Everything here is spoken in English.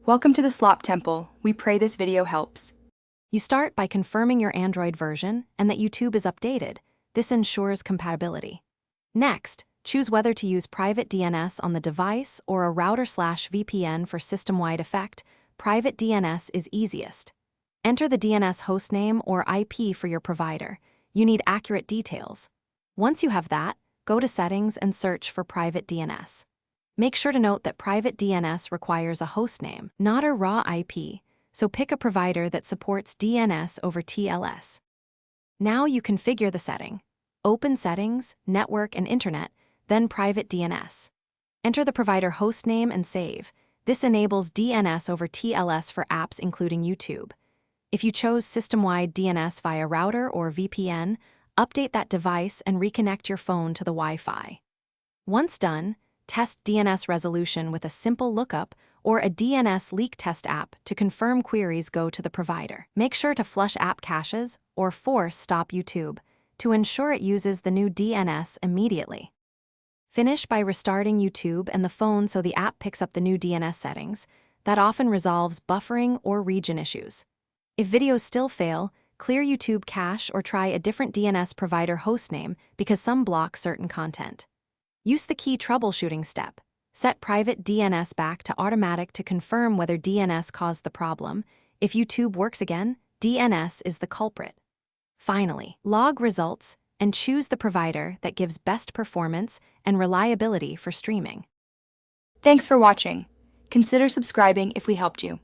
Welcome to the Slop Temple. We pray this video helps. You start by confirming your Android version and that YouTube is updated. This ensures compatibility. Next, choose whether to use private DNS on the device or a router/VPN for system-wide effect. Private DNS is easiest. Enter the DNS hostname or IP for your provider. You need accurate details. Once you have that, go to Settings and search for private DNS. Make sure to note that private DNS requires a hostname, not a raw IP, so pick a provider that supports DNS over TLS. Now you configure the setting. Open Settings, Network and Internet, then Private DNS. Enter the provider hostname and save. This enables DNS over TLS for apps including YouTube. If you chose system-wide DNS via router or VPN, update that device and reconnect your phone to the Wi-Fi. Once done, test DNS resolution with a simple lookup or a DNS leak test app to confirm queries go to the provider. Make sure to flush app caches or force stop YouTube to ensure it uses the new DNS immediately. Finish by restarting YouTube and the phone so the app picks up the new DNS settings. That often resolves buffering or region issues. If videos still fail, clear YouTube cache or try a different DNS provider hostname because some block certain content. Use the key troubleshooting step. Set private DNS back to automatic to confirm whether DNS caused the problem. If YouTube works again, DNS is the culprit. Finally, log results and choose the provider that gives best performance and reliability for streaming. Thanks for watching. Consider subscribing if we helped you.